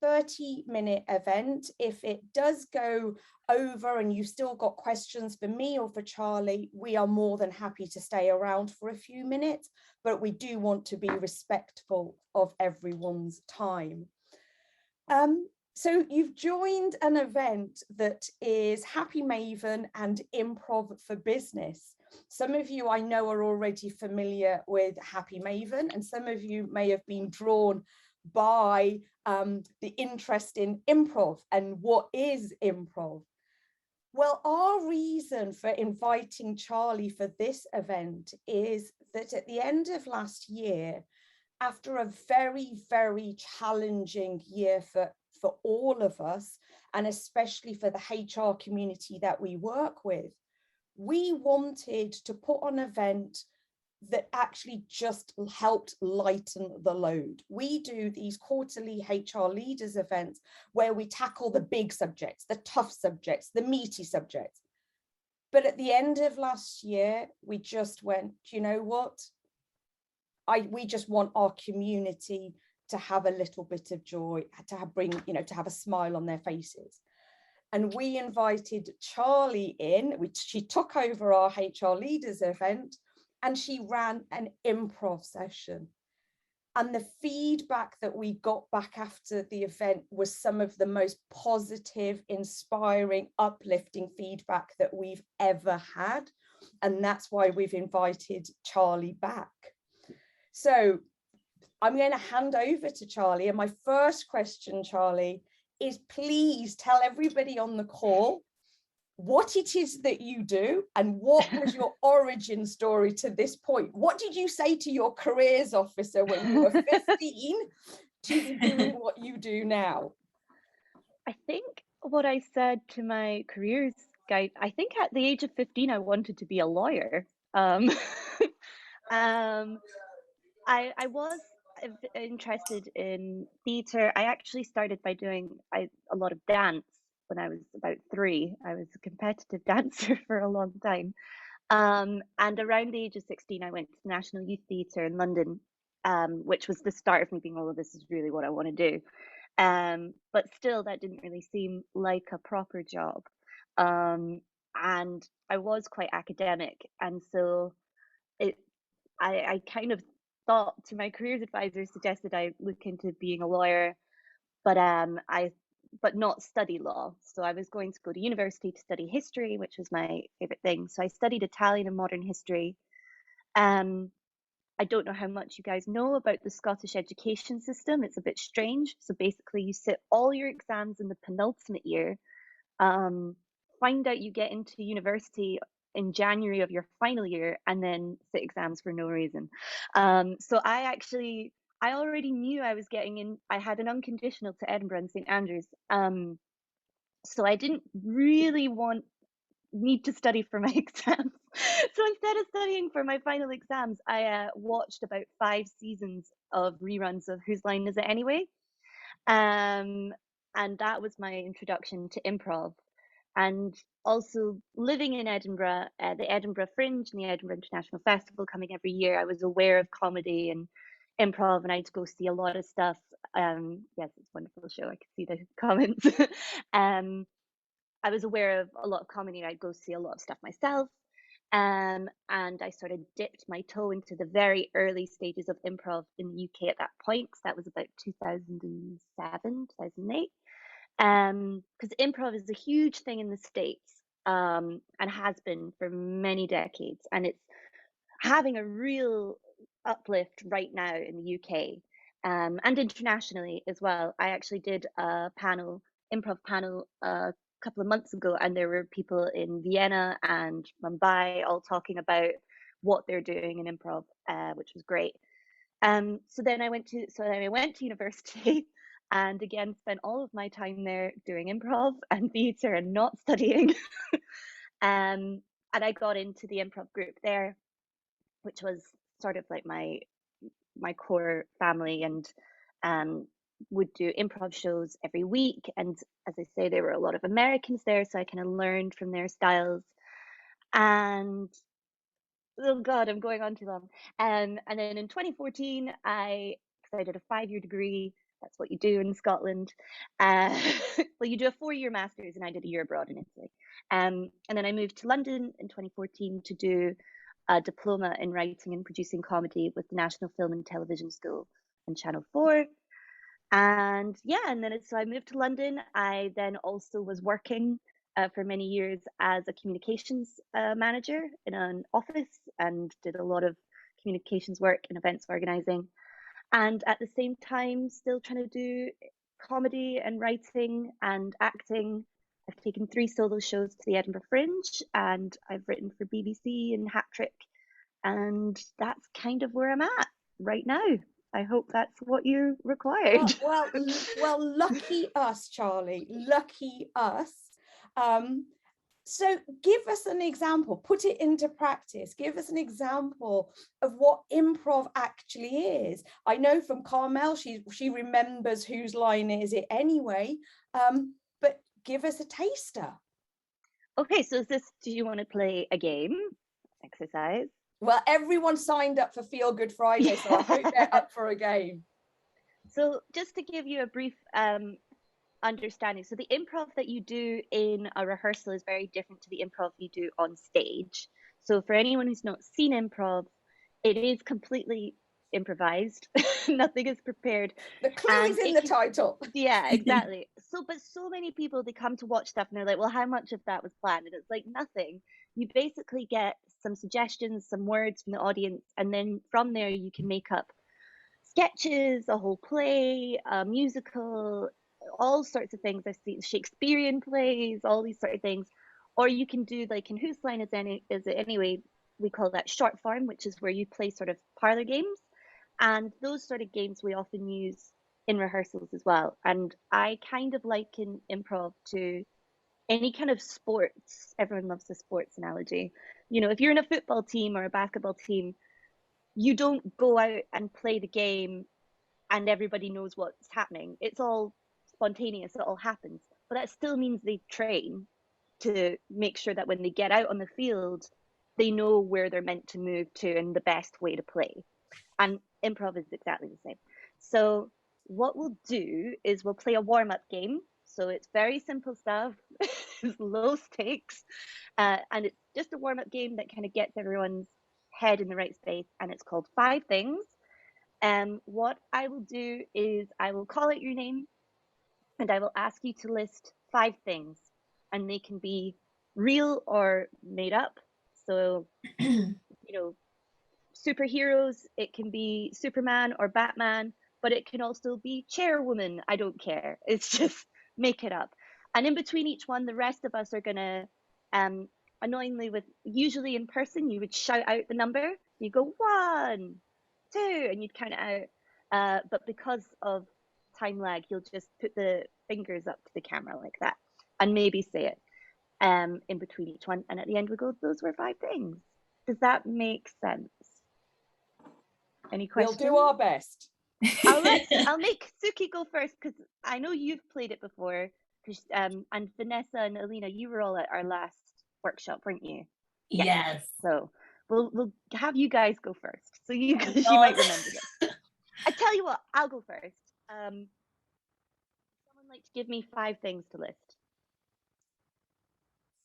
30-minute event. If it does go over and you've still got questions for me or for Charlie, we are more than happy to stay around for a few minutes, but we do want to be respectful of everyone's time. So you've joined an event that is HappyMaven and Improv for Business. Some of you I know are already familiar with HappyMaven, and some of you may have been drawn by the interest in improv and what is improv. Well, our reason for inviting Charlie for this event is that at the end of last year, after a very, very challenging year for all of us, and especially for the HR community that we work with, we wanted to put on an event that actually just helped lighten the load. We do these quarterly HR leaders events where we tackle the big subjects, the tough subjects, the meaty subjects. But at the end of last year, we just went, you know what? We just want our community to have a little bit of joy, to have a smile on their faces. And we invited Charlie in, she took over our HR leaders event, and she ran an improv session. And the feedback that we got back after the event was some of the most positive, inspiring, uplifting feedback that we've ever had. And that's why we've invited Charlie back. So I'm going to hand over to Charlie. And my first question, Charlie, is please tell everybody on the call what it is that you do and what was your origin story to this point. What did you say to your careers officer when you were 15 to be doing what you do now? I think what I said to my careers guide, I think at the age of 15, I wanted to be a lawyer. I was interested in theatre. I actually started by doing a lot of dance when I was about 3. I was a competitive dancer for a long time. And around the age of 16, I went to the National Youth Theatre in London, which was the start of me being, oh, this is really what I want to do. But still, that didn't really seem like a proper job. And I was quite academic. And so I kind of thought to my careers advisor suggested I look into being a lawyer, but not study law. So I was going to go to university to study history, which was my favorite thing. So I studied Italian and modern history. I don't know how much you guys know about the Scottish education system. It's a bit strange. So basically you sit all your exams in the penultimate year, find out you get into university in January of your final year, and then sit exams for no reason. So I already knew I was getting in. I had an unconditional to Edinburgh and St Andrews. So I didn't really need to study for my exams. So instead of studying for my final exams, I watched about 5 seasons of reruns of Whose Line Is It Anyway? And that was my introduction to improv. And also living in Edinburgh, the Edinburgh Fringe and the Edinburgh International Festival coming every year, I was aware of comedy and improv, and I'd go see a lot of stuff. Yes, it's a wonderful show. I could see the comments. I was aware of a lot of comedy. I'd go see a lot of stuff myself. And I sort of dipped my toe into the very early stages of improv in the UK at that point, because that was about 2007, 2008. Because improv is a huge thing in the States, and has been for many decades, and it's having a real uplift right now in the UK, and internationally as well. I actually did a improv panel a couple of months ago, and there were people in Vienna and Mumbai all talking about what they're doing in improv, which was great. So then I went to university and again spent all of my time there doing improv and theatre and not studying. And I got into the improv group there, which was sort of like my core family, and would do improv shows every week. And as I say, there were a lot of Americans there, so I kind of learned from their styles. And oh God, I'm going on too long. And then in 2014, I did a 5-year degree That's what you do in Scotland. Well, you do a 4-year master's, and I did a year abroad in Italy. And then I moved to London in 2014 to do a diploma in writing and producing comedy with the National Film and Television School and Channel 4. And yeah, and then so I moved to London. I then also was working for many years as a communications manager in an office, and did a lot of communications work and events organizing. And at the same time, still trying to do comedy and writing and acting. I've taken 3 solo shows to the Edinburgh Fringe, and I've written for BBC and Hat Trick. And that's kind of where I'm at right now. I hope that's what you required. Well, lucky us, Charlie. Lucky us. So give us an example, put it into practice. Give us an example of what improv actually is. I know from Carmel, she remembers whose line is it anyway, but give us a taster. Okay, so do you want to play a game, exercise? Well, everyone signed up for Feel Good Friday, so I hope they're up for a game. So just to give you a brief understanding, so the improv that you do in a rehearsal is very different to the improv you do on stage. So for anyone who's not seen improv, it is completely improvised. Nothing is prepared. The clue is in the title. Yeah, exactly. But so many people, they come to watch stuff and they're like, well, how much of that was planned? And it's like nothing. You basically get some suggestions, some words from the audience, and then from there you can make up sketches, a whole play, a musical, all sorts of things. I've seen Shakespearean plays, all these sort of things. Or you can do, like, in Whose Line Is It Anyway, we call that short form, which is where you play sort of parlor games. And those sort of games we often use in rehearsals as well. And I kind of liken improv to any kind of sports. Everyone loves the sports analogy. You know, if you're in a football team or a basketball team, you don't go out and play the game and everybody knows what's happening. It's all spontaneous, it all happens. But that still means they train to make sure that when they get out on the field, they know where they're meant to move to and the best way to play. And improv is exactly the same. So what we'll do is we'll play a warm-up game. So it's very simple stuff, it's low stakes, and it's just a warm-up game that kind of gets everyone's head in the right space, and it's called 5 Things. What I will do is I will call out your name, and I will ask you to list 5 things, and they can be real or made up. So, you know, superheroes, it can be Superman or Batman, but it can also be chairwoman. I don't care. It's just make it up. And in between each one, the rest of us are gonna, annoyingly, usually in person, you would shout out the number. You go 1, 2, and you'd count it out. But because of time lag, you'll just put the fingers up to the camera like that, and maybe say it in between each one. And at the end, we go, those were 5 things. Does that make sense? Any questions? We'll do our best. I'll make Suki go first, because I know you've played it before. And Vanessa and Alina, you were all at our last workshop, weren't you? Yes. So we'll have you guys go first, so you might remember this. I tell you what, I'll go first. Someone like to give me 5 things to list.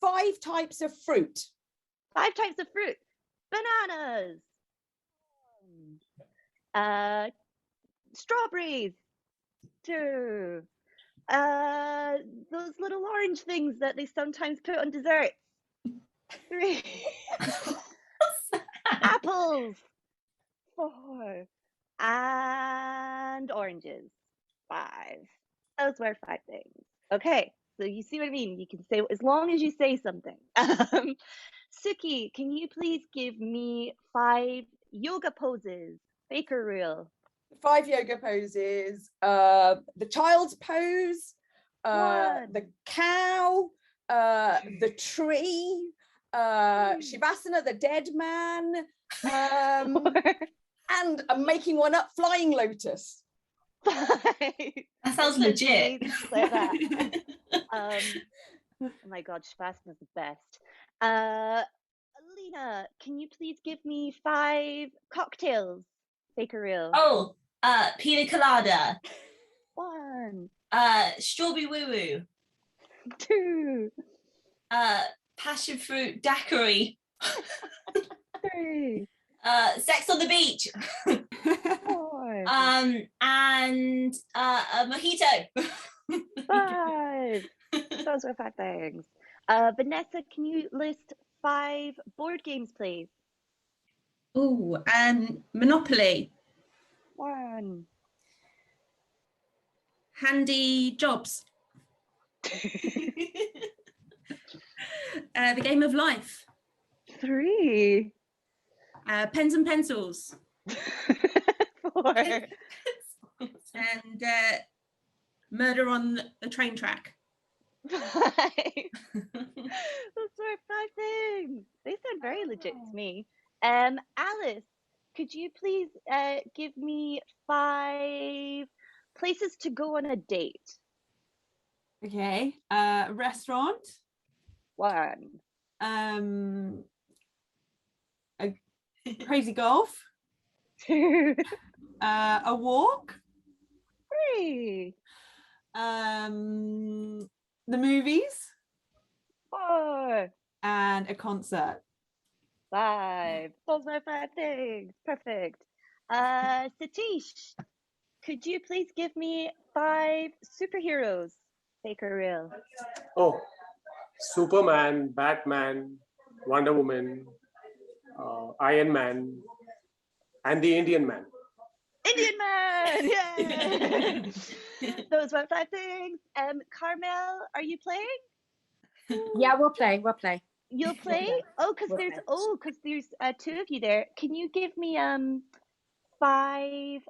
5 types of fruit. 5 types of fruit. Bananas. Strawberries. 2. Those little orange things that they sometimes put on desserts. 3. Apples. 4. And oranges. 5. Those were 5 things. Okay, so you see what I mean? You can say, as long as you say something. Suki, can you please give me 5 yoga poses? Fake or real? 5 yoga poses. The child's pose, the cow, the tree, Shavasana, the dead man, and I'm making one up, flying lotus. That sounds legit. Like that. Oh my God, Shavasana is the best. Alina, can you please give me 5 cocktails? Fake or real? Oh, pina colada. One. Strawberry woo woo. 2. Passion fruit daiquiri. 3. Sex on the beach. 4. And a mojito. 5. Those were 5 things. Vanessa, can you list 5 board games, please? Oh, Monopoly. 1. Handy Jobs. The Game of Life. 3. Pens and Pencils. 4. And Murder on the Train Track. 5. Those were 5 things. They sound very legit to me. Alice, could you please give me 5 places to go on a date? Okay. Restaurant. 1. A crazy golf. 2. A walk. 3. The movies. 4. And a concert. 5. Those were 5 things. Perfect. Satish, could you please give me 5 superheroes? Fake or real? Oh, Superman, Batman, Wonder Woman, Iron Man, and the Indian Man. Indian Man! Yay! Those were 5 things. Carmel, are you playing? Yeah, we'll play. You'll play? Oh, because there's 2 of you there. Can you give me 5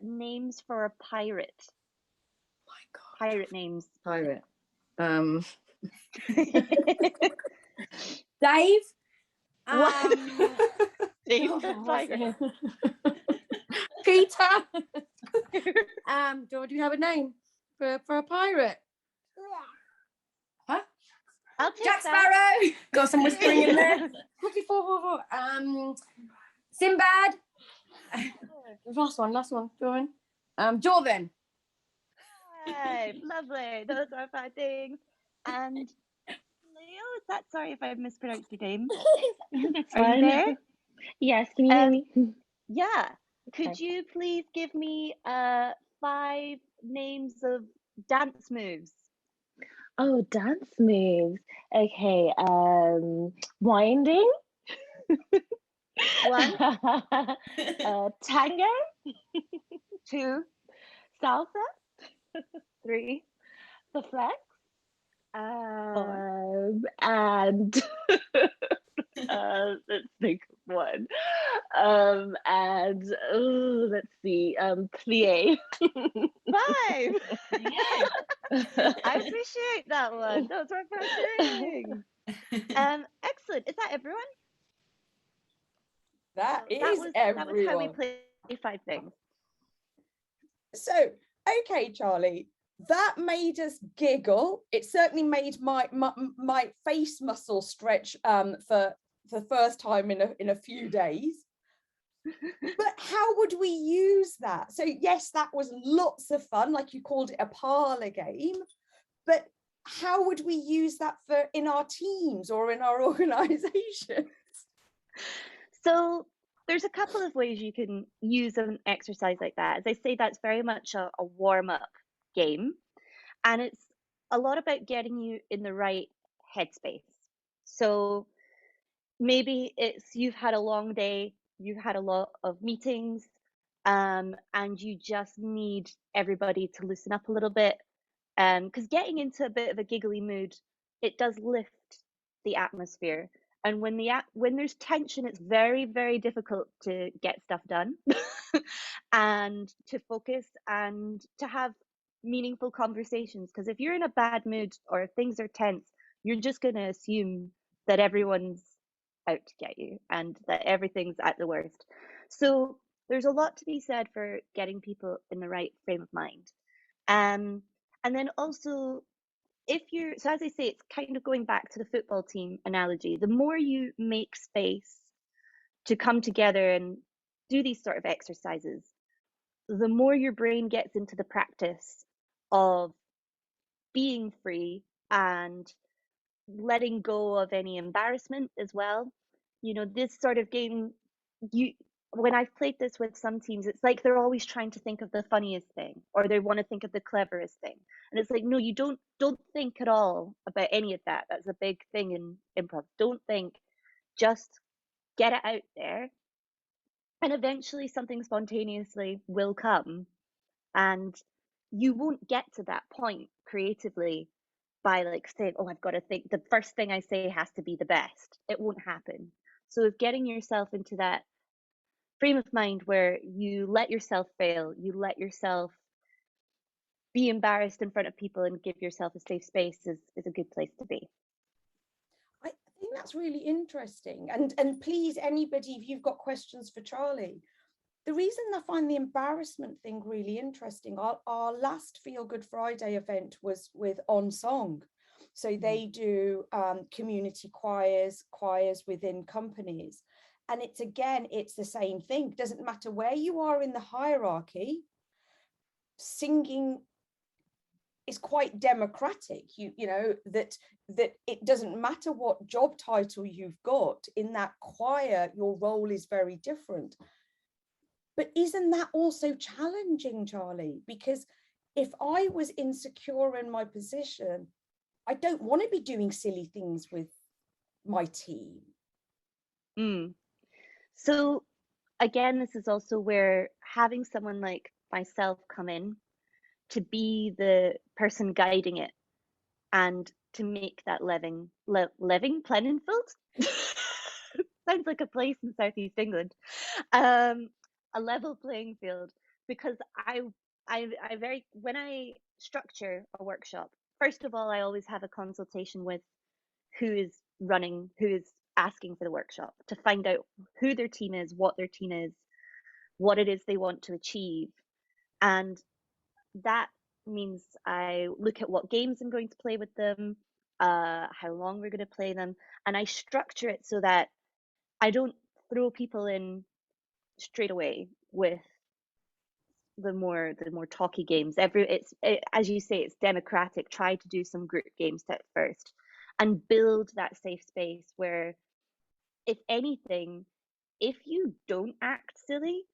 names for a pirate? My God. Pirate names. Pirate. Dave. Dave oh, the pirate. Peter. Do you have a name for a pirate? Huh? I'll take Jack that. Sparrow. Got some whispering in there. Quickly, 4. Sinbad. Last one. Jordan. Jordan. 5. Lovely. Those are 5 things. And Leo, is that, sorry if I mispronounced your name. That's Are you fine. there? Yes, can you hear me? Yeah. Could Okay. you please give me 5 names of dance moves? Oh, dance moves. Okay, winding. 1, Tango, 2, salsa, 3, the flex, 4. and let's think of one. And let's see, plie. 5. I appreciate that one. Those were 5 things. Excellent. Is that everyone? That That is was everyone. how we play 5 things. So, okay, Charlie, that made us giggle. It certainly made my face muscle stretch for the first time in a few days. But how would we use that? So yes, that was lots of fun, like you called it a parlor game, but how would we use that in our teams or in our organizations? So there's a couple of ways you can use an exercise like that. As I say, that's very much a warm-up game. And it's a lot about getting you in the right headspace. So maybe it's you've had a long day, you've had a lot of meetings, and you just need everybody to loosen up a little bit. Because getting into a bit of a giggly mood, it does lift the atmosphere. And when there's tension, it's very, very difficult to get stuff done and to focus and to have meaningful conversations. Because if you're in a bad mood or if things are tense, you're just going to assume that everyone's out to get you and that everything's at the worst. So there's a lot to be said for getting people in the right frame of mind. And then also, so as I say, it's kind of going back to the football team analogy. The more you make space to come together and do these sort of exercises, the more your brain gets into the practice of being free and letting go of any embarrassment as well. You know, this sort of game, you when I've played this with some teams, it's like they're always trying to think of the funniest thing, or they want to think of the cleverest thing. And it's like, no, you don't think at all about any of that. That's a big thing in improv. Don't think, just get it out there, and eventually something spontaneously will come. And you won't get to that point creatively by like saying, oh, I've got to think the first thing I say has to be the best. It won't happen. So getting yourself into that frame of mind where you let yourself fail, you let yourself be embarrassed in front of people and give yourself a safe space is a good place to be. I think that's really interesting. And please, anybody, if you've got questions for Charlie, the reason I find the embarrassment thing really interesting, our last Feel Good Friday event was with On Song. So they do community choirs within companies. And it's the same thing. Doesn't matter where you are in the hierarchy, singing is quite democratic. You know that it doesn't matter what job title you've got in that choir, your role is very different. But isn't that also challenging, Charlie? Because if I was insecure in my position, I don't want to be doing silly things with my team. So again, this is also where having someone like myself come in to be the person guiding it and to make that living Plenenfield sounds like a place in Southeast England, a level playing field. Because when I structure a workshop, first of all, I always have a consultation with who is asking for the workshop, to find out who their team is, what it is they want to achieve. And that means I look at what games I'm going to play with them, how long we're going to play them, and I structure it so that I don't throw people in straight away with the more talky games. As you say, it's democratic. Try to do some group games at first and build that safe space where, if anything, if you don't act silly,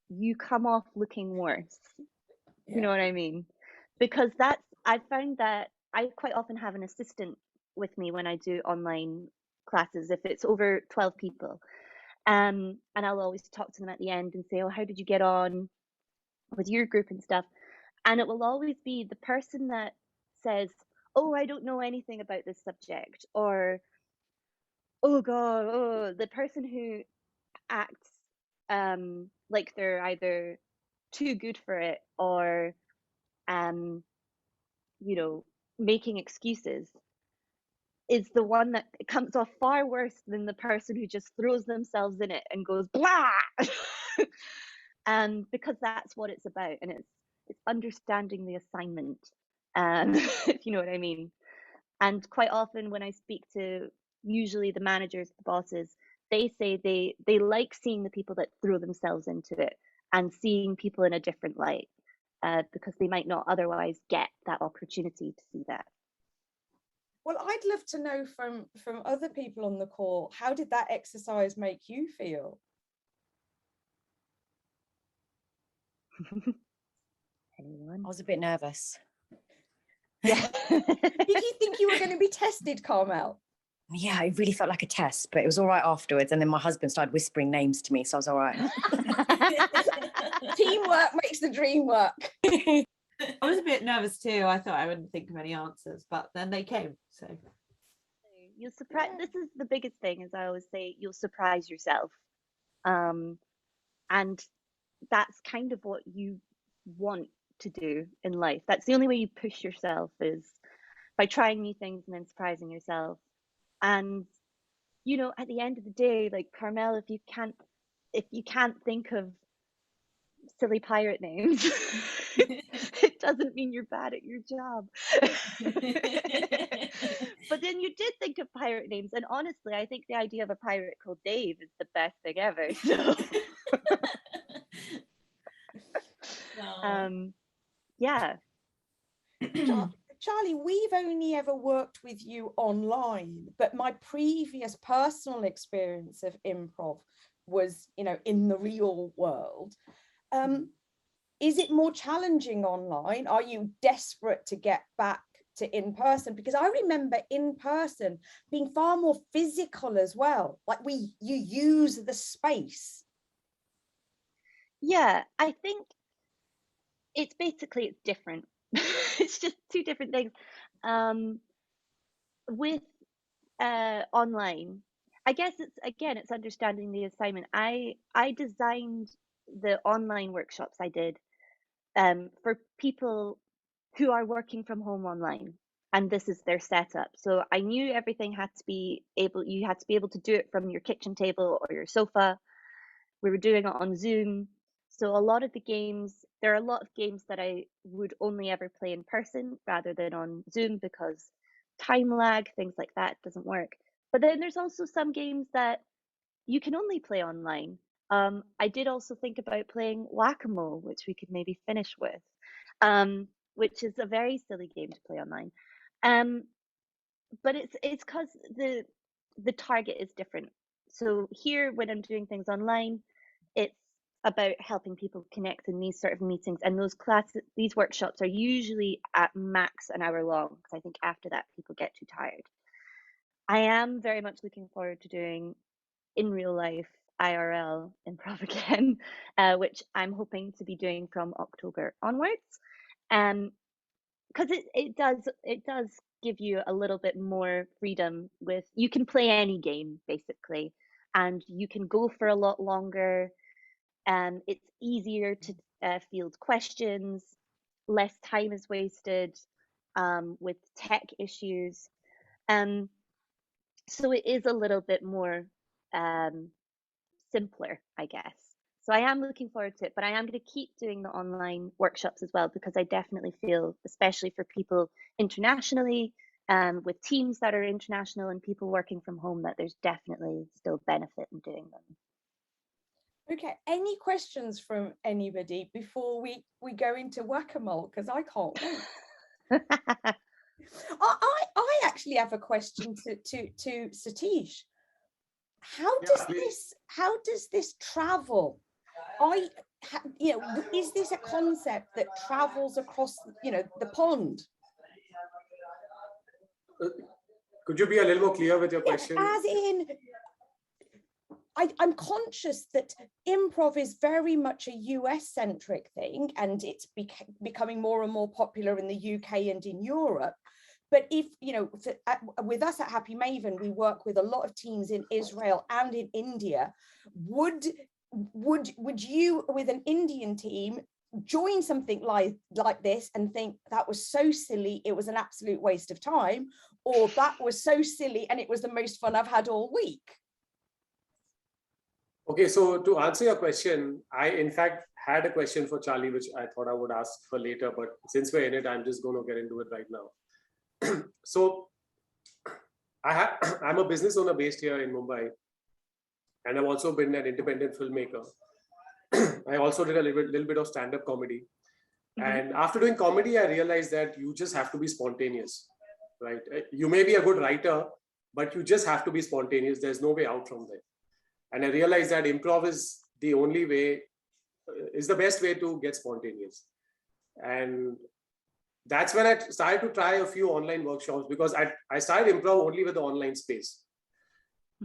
you come off looking worse. Yeah. You know what I mean? Because I found that I quite often have an assistant with me when I do online classes, if it's over 12 people. And I'll always talk to them at the end and say, oh, how did you get on with your group and stuff? And it will always be the person that says, oh, I don't know anything about this subject, or oh god, the person who acts like they're either too good for it or making excuses, is the one that comes off far worse than the person who just throws themselves in it and goes blah. Because that's what it's about, and it's understanding the assignment, if you know what I mean. And quite often when I speak to usually the managers, the bosses, they say they like seeing the people that throw themselves into it and seeing people in a different light, because they might not otherwise get that opportunity to see that. Well, I'd love to know from other people on the call, how did that exercise make you feel? Anyone? I was a bit nervous. Yeah. Did you think you were going to be tested, Carmel? Yeah, it really felt like a test, but it was all right afterwards. And then my husband started whispering names to me, so I was all right. Teamwork makes the dream work. I was a bit nervous too. I thought I wouldn't think of any answers, but then they came. So You'll surprise. This is the biggest thing, as I always say, you'll surprise yourself. And that's kind of what you want to do in life. That's the only way you push yourself, is by trying new things and then surprising yourself. And at the end of the day, like Carmel, if you can't think of silly pirate names, it doesn't mean you're bad at your job. But then you did think of pirate names, and honestly, I think the idea of a pirate called Dave is the best thing ever. So yeah. Charlie, we've only ever worked with you online, but my previous personal experience of improv was, in the real world. Is it more challenging online? Are you desperate to get back to in person? Because I remember in person being far more physical as well. Like you use the space. Yeah, I think it's different. It's just two different things. With online, I guess it's understanding the assignment. I designed the online workshops I did for people who are working from home online, and this is their setup. So I knew everything you had to be able to do it from your kitchen table or your sofa. We were doing it on Zoom. So there are a lot of games that I would only ever play in person rather than on Zoom because time lag, things like that doesn't work. But then there's also some games that you can only play online. I did also think about playing Whack-A-Mole, which we could maybe finish with, which is a very silly game to play online. But it's because the target is different. So here, when I'm doing things online, it's about helping people connect in these sort of meetings, and these workshops are usually at max an hour long, because I think after that people get too tired. I am very much looking forward to doing in real life IRL improv again, which I'm hoping to be doing from October onwards, because it does give you a little bit more freedom. You can play any game basically, and you can go for a lot longer. It's easier to field questions, less time is wasted with tech issues. So it is a little bit more simpler, I guess. So I am looking forward to it, but I am going to keep doing the online workshops as well, because I definitely feel, especially for people internationally, with teams that are international and people working from home, that there's definitely still benefit in doing them. Okay, any questions from anybody before we go into Whack-A-Mole? Because I can't wait. I actually have a question to Satish. How does this travel? Is this a concept that travels across the pond? Could you be a little more clear with your question? As in, I'm conscious that improv is very much a US-centric thing, and it's becoming more and more popular in the UK and in Europe. But if, with us at HappyMaven, we work with a lot of teams in Israel and in India. Would you, with an Indian team, join something like this and think that was so silly, it was an absolute waste of time, or that was so silly and it was the most fun I've had all week? Okay, so to answer your question, I in fact had a question for Charlie, which I thought I would ask for later, but since we're in it, I'm just going to get into it right now. So I'm a business owner based here in Mumbai, and I've also been an independent filmmaker. I also did a little bit of stand-up comedy. Mm-hmm. And after doing comedy, I realized that you just have to be spontaneous, right? You may be a good writer, but you just have to be spontaneous. There's no way out from there. And I realized that improv is the only way, is the best way to get spontaneous. And that's when I started to try a few online workshops, because I started improv only with the online space.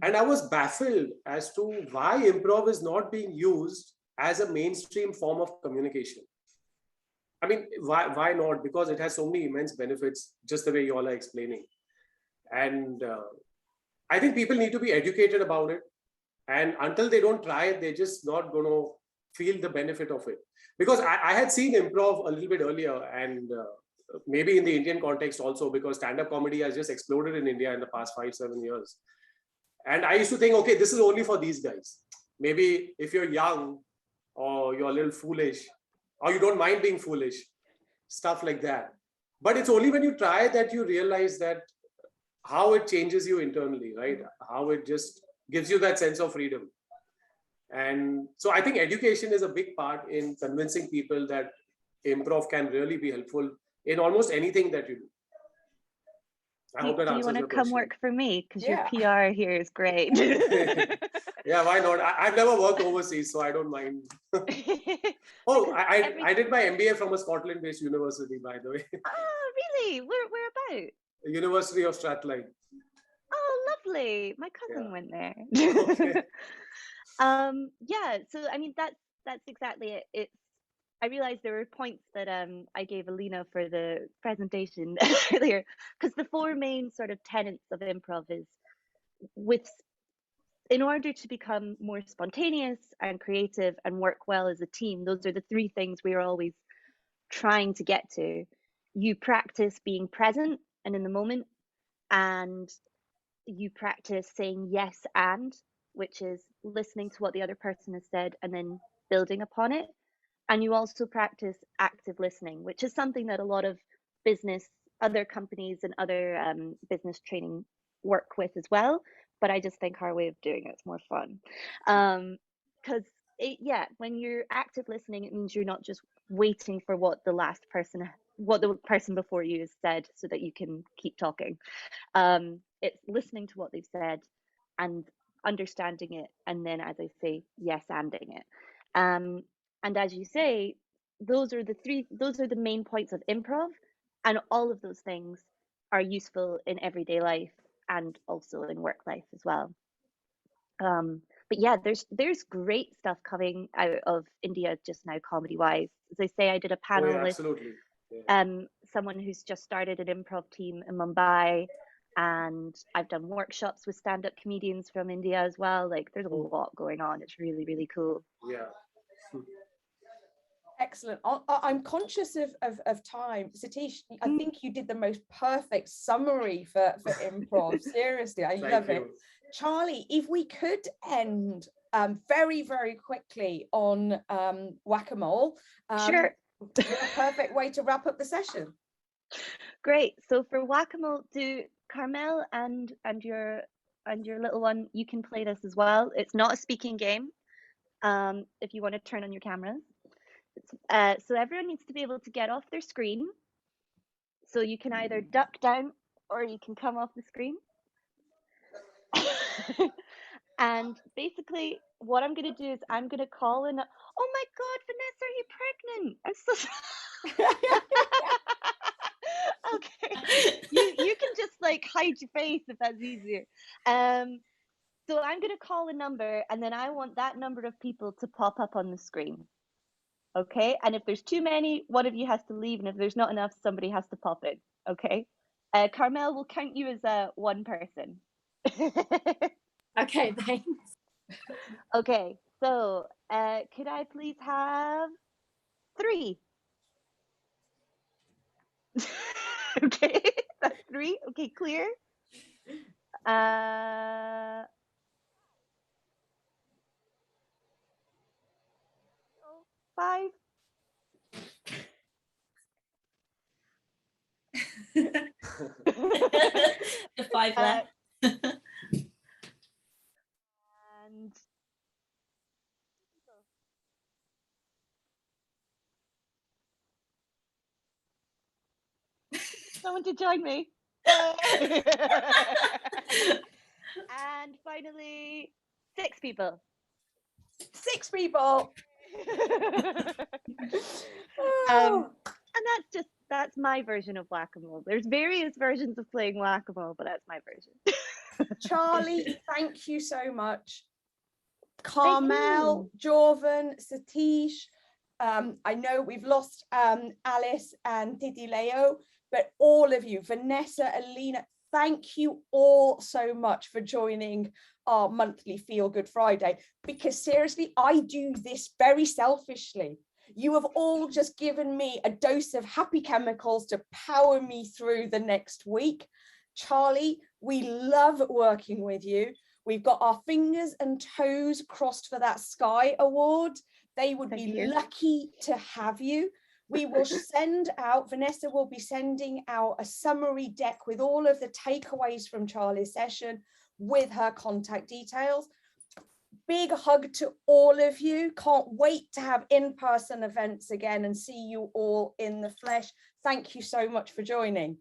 And I was baffled as to why improv is not being used as a mainstream form of communication. I mean, why not? Because it has so many immense benefits, just the way you all are explaining. And I think people need to be educated about it. And until they don't try it, they're just not going to feel the benefit of it. Because I had seen improv a little bit earlier, and maybe in the Indian context also, because stand-up comedy has just exploded in India in the past 5-7 years. And I used to think, okay, this is only for these guys. Maybe if you're young, or you're a little foolish, or you don't mind being foolish, stuff like that. But it's only when you try that you realize that how it changes you internally, right? How it just gives you that sense of freedom. And so I think education is a big part in convincing people that improv can really be helpful in almost anything that you do. I hope that Do you answers want to your come question. work for me? Because Yeah. your PR here is great. Yeah, why not? I've never worked overseas, so I don't mind. Oh, I did my MBA from a Scotland-based university, by the way. Oh, really? Where about? University of Strathclyde. Oh, lovely. My cousin went there. Okay. Yeah, so I mean that's exactly it. It's I realized there were points that I gave Alina for the presentation earlier, because the four main sort of tenets of improv is in order to become more spontaneous and creative and work well as a team, those are the three things we're always trying to get to. You practice being present and in the moment, and you practice saying yes and, which is listening to what the other person has said and then building upon it. And you also practice active listening, which is something that a lot of other companies and other business training work with as well. But I just think our way of doing it's more fun. Because when you're active listening, it means you're not just waiting for what the person before you has said so that you can keep talking. It's listening to what they've said and understanding it, and then, as I say, yes anding it. And as you say, those are the main points of improv, and all of those things are useful in everyday life and also in work life as well. But yeah, there's great stuff coming out of India just now, comedy wise. As I say, I did a panel with someone who's just started an improv team in Mumbai, and I've done workshops with stand-up comedians from India as well. Like, there's a lot going on. It's really, really cool. Yeah. Excellent. I'm conscious of time. Satish, I think you did the most perfect summary for improv. Seriously, I love it. Charlie, if we could end very, very quickly on whack-a-mole. Sure. A perfect way to wrap up the session. Great. So for whack-a-mole, do Carmel and your little one, you can play this as well. It's not a speaking game. If you want to turn on your cameras. So everyone needs to be able to get off their screen. So you can either duck down or you can come off the screen. And basically what I'm going to do is I'm going to call in. Oh my God, Vanessa, are you pregnant? I'm so okay. You can just like hide your face if that's easier. So I'm going to call a number, and then I want that number of people to pop up on the screen. Okay, and if there's too many, one of you has to leave, and if there's not enough, somebody has to pop in. Okay, Carmel will count you as one person. Okay, thanks. Okay, so could I please have 3? Okay, that's 3. Okay, clear. 5. The 5 left. And someone to join me. And finally, 6 people. 6 people. And that's my version of whack-a-mole. There's various versions of playing whack-a-mole, but that's my version. Charlie, thank you so much. Carmel, Jorvan, Satish. I know we've lost Alice and Didi Leo, but all of you, Vanessa, Alina, thank you all so much for joining our monthly Feel Good Friday, because seriously, I do this very selfishly. You have all just given me a dose of happy chemicals to power me through the next week. Charlie, we love working with you. We've got our fingers and toes crossed for that Sky Award. They would be lucky to have you. We will send out, Vanessa will be sending out a summary deck with all of the takeaways from Charlie's session with her contact details. big hug to all of you. Can't wait to have in-person events again and see you all in the flesh. Thank you so much for joining.